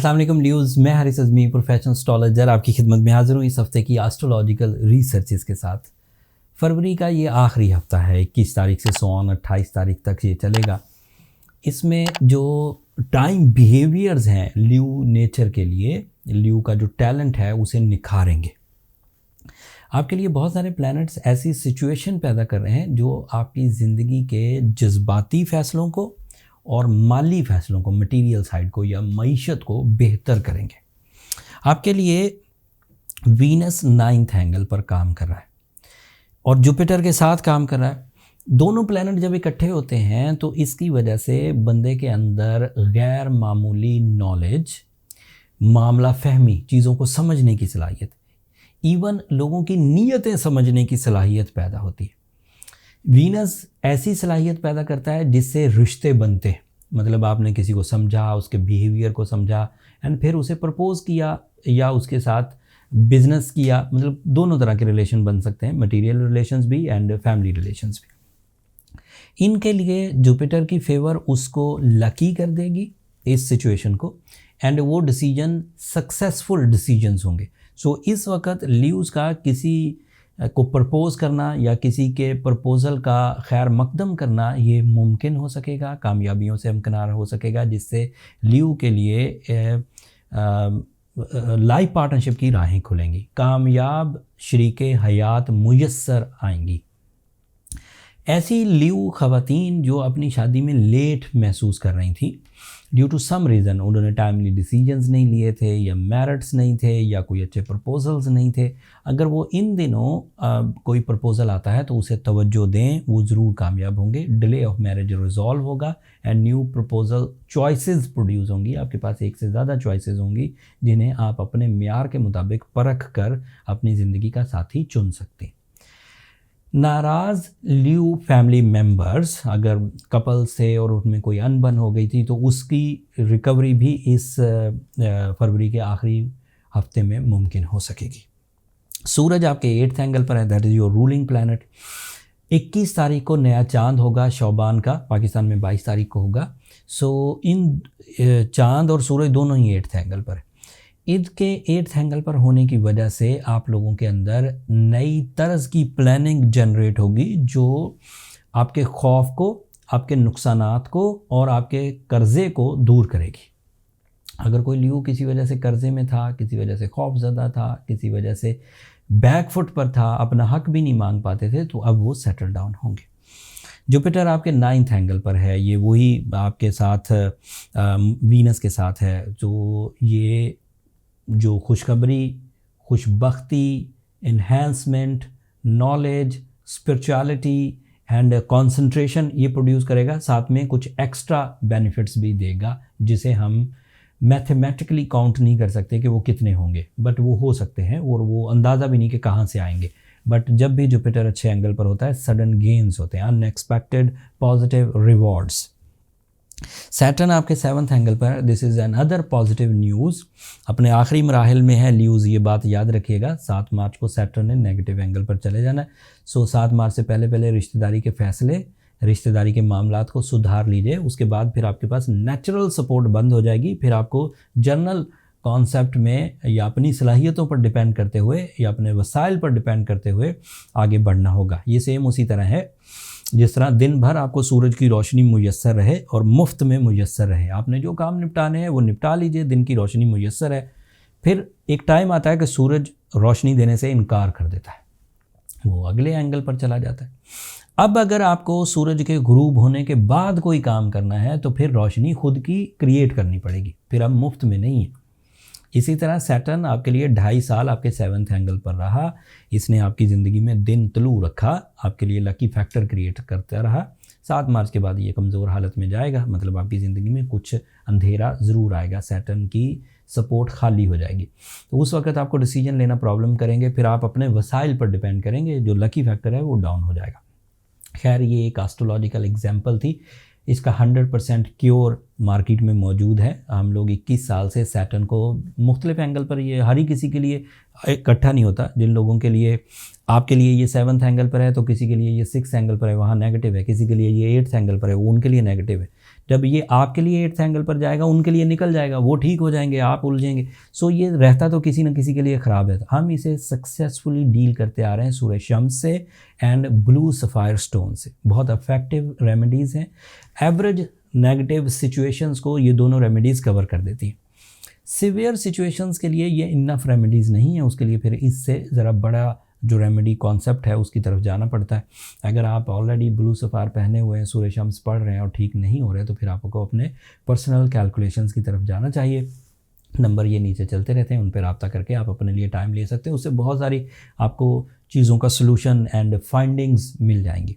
अस्सलाम वालेकुम न्यूज़, मैं हारिस अज़मी प्रोफेशनल एस्ट्रोलॉजर आपकी खिदमत में हाज़िर हूँ इस हफ़्ते की एस्ट्रोलॉजिकल रिसर्चेस के साथ। फरवरी का ये आखिरी हफ़्ता है, 21 तारीख से 28 तारीख तक ये चलेगा। इसमें जो टाइम बिहेवियर्स हैं ल्यू नेचर के लिए, ल्यू का जो टैलेंट है उसे निखारेंगे। आपके लिए बहुत सारे प्लैनेट्स ऐसी सिचुएशन पैदा कर रहे हैं जो आपकी ज़िंदगी के जज्बाती फ़ैसलों को और माली फ़ैसलों को, मटेरियल साइड को या मईशत को बेहतर करेंगे। आपके लिए वीनस 9th एंगल पर काम कर रहा है और जुपिटर के साथ काम कर रहा है। दोनों प्लैनेट जब इकट्ठे होते हैं तो इसकी वजह से बंदे के अंदर गैर मामूली नॉलेज, मामला फहमी, चीज़ों को समझने की सलाहियत, इवन लोगों की नीयतें समझने की सलाहियत पैदा होती है। वीनस ऐसी सलाहियत पैदा करता है जिससे रिश्ते बनते हैं। मतलब आपने किसी को समझा, उसके बिहेवियर को समझा एंड फिर उसे प्रपोज किया या उसके साथ बिजनेस किया। मतलब दोनों तरह के रिलेशन बन सकते हैं, मटेरियल रिलेशंस भी एंड फैमिली रिलेशंस भी। इनके लिए जुपिटर की फेवर उसको लकी कर देगी इस सिचुएशन को एंड वो डिसीजन सक्सेसफुल डिसीजंस होंगे। सो इस वक्त ल्यूज़ का किसी को प्रपोज़ करना या किसी के प्रपोज़ल का खैर मकदम करना ये मुमकिन हो सकेगा, कामयाबियों से हमकिनार हो सकेगा, जिससे ल्यू के लिए लाइफ पार्टनरशिप की राहें खुलेंगी, कामयाब शरीके हयात मुयस्सर आएंगी। ऐसी ल्यू ख़वातीन जो अपनी शादी में लेट महसूस कर रही थी ड्यू टू सम रीज़न, उन्होंने टाइमली डिसीजंस नहीं लिए थे या मेरिट्स नहीं थे या कोई अच्छे प्रपोजल्स नहीं थे, अगर वो इन दिनों कोई प्रपोज़ल आता है तो उसे तवज्जो दें, वो ज़रूर कामयाब होंगे। डिले ऑफ मैरिज रिजॉल्व होगा and new proposal choices produce होंगी। आपके पास एक से ज़्यादा चॉइसेस होंगी जिन्हें आप अपने म्यार के मुताबिक परख कर अपनी ज़िंदगी का साथी चुन सकते हैं। नाराज़ ल्यू फैमिली मेंबर्स, अगर कपल से और उनमें कोई अनबन हो गई थी तो उसकी रिकवरी भी इस फरवरी के आखिरी हफ्ते में मुमकिन हो सकेगी। सूरज आपके 8th एंगल पर है, that is your ruling planet. 21 तारीख को नया चांद होगा शौबान का, पाकिस्तान में 22 तारीख को होगा। सो इन चांद और सूरज दोनों ही 8th एंगल पर है। ईद के 8th एंगल पर होने की वजह से आप लोगों के अंदर नई तरज की प्लानिंग जनरेट होगी जो आपके खौफ को, आपके नुकसानात को और आपके कर्ज़े को दूर करेगी। अगर कोई ल्यू किसी वजह से कर्ज़े में था, किसी वजह से खौफज़दा था, किसी वजह से बैक फुट पर था, अपना हक भी नहीं मांग पाते थे, तो अब वो सेटल डाउन होंगे। जुपिटर आपके 9th एंगल पर है, ये वही आपके साथ वीनस के साथ है जो खुशखबरी, खुशबख्ती, enhancement, knowledge, spirituality and concentration ये प्रोड्यूस करेगा। साथ में कुछ एक्स्ट्रा बेनिफिट्स भी देगा जिसे हम मैथमेटिकली काउंट नहीं कर सकते कि वो कितने होंगे, बट वो हो सकते हैं और वो अंदाज़ा भी नहीं कि कहाँ से आएंगे। बट जब भी जुपिटर अच्छे एंगल पर होता है सडन गेन्स होते हैं, अनएक्सपेक्टेड पॉजिटिव रिवॉर्ड्स। सैटर्न आपके 7th एंगल पर, this is an other positive news, अपने आखिरी मराहिल में है ल्यूज़, ये बात याद रखिएगा। 7 मार्च को सैटर्न ने नेगेटिव एंगल पर चले जाना है। सो 7 मार्च से पहले रिश्तेदारी के फैसले, रिश्तेदारी के मामलात को सुधार लीजिए। उसके बाद फिर आपके पास नेचुरल सपोर्ट बंद हो जाएगी। फिर आपको जर्नल कॉन्सेप्ट में या अपनी सलाहियतों पर डिपेंड करते हुए या अपने वसाइल पर डिपेंड करते हुए आगे बढ़ना होगा। ये सेम उसी तरह है जिस तरह दिन भर आपको सूरज की रोशनी मुयस्सर रहे और मुफ्त में मुयस्सर रहे। आपने जो काम निपटाने हैं वो निपटा लीजिए, दिन की रोशनी मुयस्सर है। फिर एक टाइम आता है कि सूरज रोशनी देने से इनकार कर देता है, वो अगले एंगल पर चला जाता है। अब अगर आपको सूरज के गुरूब होने के बाद कोई काम करना है तो फिर रोशनी खुद की क्रिएट करनी पड़ेगी, फिर अब मुफ्त में नहीं है। इसी तरह सैटर्न आपके लिए 2.5 साल आपके 7th एंगल पर रहा। इसने आपकी ज़िंदगी में दिन तलू रखा, आपके लिए लकी फैक्टर क्रिएट करता रहा। 7 मार्च के बाद ये कमज़ोर हालत में जाएगा, मतलब आपकी ज़िंदगी में कुछ अंधेरा ज़रूर आएगा, सैटर्न की सपोर्ट खाली हो जाएगी। तो उस वक्त आपको डिसीजन लेना प्रॉब्लम करेंगे, फिर आप अपने वसाइल पर डिपेंड करेंगे, जो लकी फैक्टर है वो डाउन हो जाएगा। खैर ये एक एस्ट्रोलॉजिकल एग्जाम्पल थी, इसका 100% क्योर मार्केट में मौजूद है। हम लोग 21 साल से सैटर्न को मुख्तलिफ एंगल पर, ये हर ही किसी के लिए इकट्ठा नहीं होता। जिन लोगों के लिए, आपके लिए ये 7th एंगल पर है तो किसी के लिए ये 6th एंगल पर है, वहाँ नेगेटिव है, किसी के लिए ये 8th एंगल पर है, वो उनके लिए नेगेटिव है। जब ये आपके लिए 8th एंगल पर जाएगा उनके लिए निकल जाएगा, वो ठीक हो जाएंगे, आप उलझेंगे। सो ये रहता तो किसी न किसी के लिए ख़राब है। हम इसे सक्सेसफुली डील करते आ रहे हैं सूरज शम्स से एंड ब्लू सफ़ायर स्टोन से। बहुत इफेक्टिव रेमेडीज़ हैं। एवरेज नेगेटिव सिचुएशंस को ये दोनों रेमेडीज़ कवर कर देती हैं। सिवियर सिचुएशंस के लिए ये इनफ रेमेडीज़ नहीं है, उसके लिए फिर इससे ज़रा बड़ा जो रेमेडी कॉन्सेप्ट है उसकी तरफ जाना पड़ता है। अगर आप ऑलरेडी ब्लू सफ़ायर पहने हुए हैं, सूर्य शम्स पढ़ रहे हैं और ठीक नहीं हो रहे, तो फिर आपको अपने पर्सनल कैलकुलेशंस की तरफ जाना चाहिए। नंबर ये नीचे चलते रहते हैं, उन पर रब्ता करके आप अपने लिए टाइम ले सकते हैं। उससे बहुत सारी आपको चीज़ों का सलूशन एंड फाइंडिंग्स मिल जाएंगी।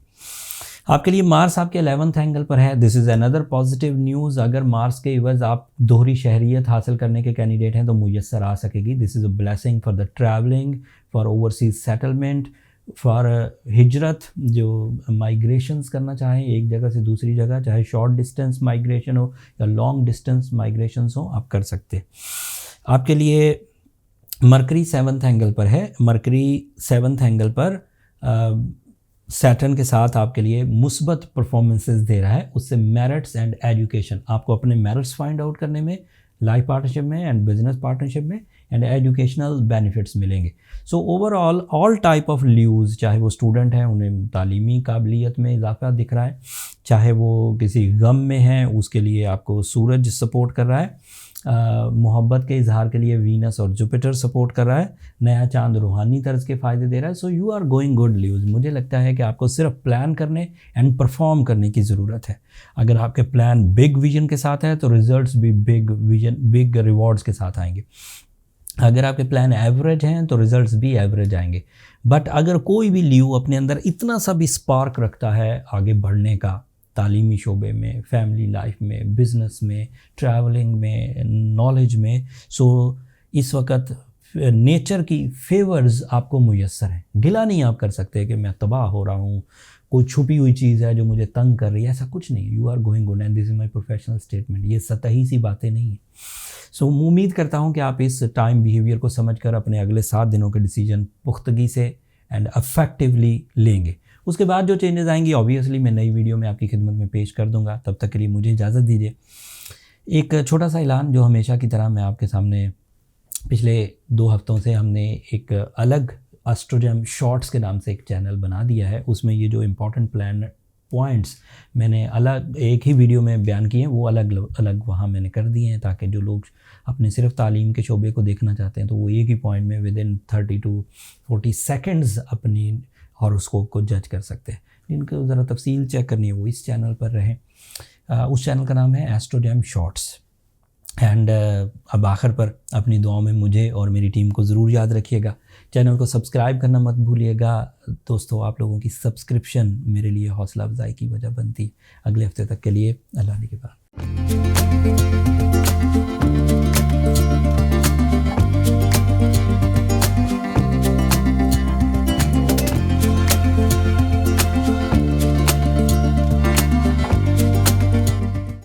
आपके लिए मार्स आपके 11th एंगल पर है। This is another positive news. अगर मार्स के इवज़ आप दोहरी शहरियत हासिल करने के कैंडिडेट हैं तो मुयस्सर आ सकेगी। This is a blessing for the travelling, for overseas settlement, for हिजरत, जो माइग्रेशंस करना चाहें एक जगह से दूसरी जगह, चाहे शॉर्ट डिस्टेंस माइग्रेशन हो या लॉन्ग डिस्टेंस माइग्रेशंस हो, आप कर सकते हैं। आपके लिए मरकरी 7th एंगल पर है। मरकरी 7th एंगल पर सैटर्न के साथ आपके लिए मुस्बत परफॉर्मेंसेस दे रहा है। उससे मेरिट्स एंड एजुकेशन, आपको अपने मेरिट्स फाइंड आउट करने में, लाइफ पार्टनरशिप में एंड बिजनेस पार्टनरशिप में, एंड एजुकेशनल बेनिफिट्स मिलेंगे। So overall all type of ल्यूज़, चाहे वो स्टूडेंट हैं उन्हें तालीमी काबिलियत में इजाफा दिख रहा है, चाहे वो किसी गम में हैं उसके लिए आपको सूरज सपोर्ट कर रहा है, मोहब्बत के इजहार के लिए वीनस और जुपिटर सपोर्ट कर रहा है, नया चांद रूहानी तर्ज के फ़ायदे दे रहा है। So you are going good ल्यूज़। मुझे लगता है कि आपको सिर्फ प्लान करने एंड परफॉर्म करने की ज़रूरत है। अगर आपके प्लान बिग विजन के साथ है तो रिजल्ट्स भी बिग विजन, बिग रिवॉर्ड्स के साथ आएंगे। अगर आपके प्लान एवरेज हैं तो रिजल्ट्स भी एवरेज आएंगे। बट अगर कोई भी ल्यू अपने अंदर इतना सा भी स्पार्क रखता है आगे बढ़ने का, तालीमी शोबे में, फैमिली लाइफ में, बिज़नेस में, ट्रैवलिंग में, नॉलेज में, सो इस वक्त नेचर की फेवर्स आपको मुयस्सर हैं। गिला नहीं आप कर सकते कि मैं तबाह हो रहा हूँ, कोई छुपी हुई चीज़ है जो मुझे तंग कर रही है, ऐसा कुछ नहीं। You are going good and this is my professional statement. ये सतही सी बातें नहीं हैं। सो उम्मीद करता हूँ कि आप इस टाइम बिहेवियर को समझकर अपने अगले 7 दिनों के डिसीजन पुख्तगी से एंड अफेक्टिवली लेंगे। उसके बाद जो चेंजेस आएंगी ऑब्वियसली मैं नई वीडियो में आपकी खिदमत में पेश कर दूंगा। तब तक के लिए मुझे इजाज़त दीजिए। एक छोटा सा ऐलान, जो हमेशा की तरह मैं आपके सामने पिछले 2 हफ्तों से हमने एक अलग एस्ट्रोजैम शॉर्ट्स के नाम से एक चैनल बना दिया है। उसमें ये जो इम्पोर्टेंट प्लान पॉइंट्स मैंने अलग एक ही वीडियो में बयान किए हैं, वो अलग अलग वहाँ मैंने कर दिए हैं, ताकि जो लोग अपने सिर्फ तालीम के शोबे को देखना चाहते हैं तो वो एक ही पॉइंट में विद इन 30 to 40 सेकेंड्स अपनी हॉरोस्कोप को जज कर सकते हैं। जिनको ज़रा तफसील चेक करनी है वो इस चैनल पर रहें। उस चैनल का नाम है एस्ट्रोजैम शॉर्ट्स। एंड अब आखिर पर अपनी दुआओं में मुझे और मेरी टीम को ज़रूर याद रखिएगा। चैनल को सब्सक्राइब करना मत भूलिएगा दोस्तों। आप लोगों की सब्सक्रिप्शन मेरे लिए हौसला अफजाई की वजह बनती। अगले हफ्ते तक के लिए अल्लाह के बाद।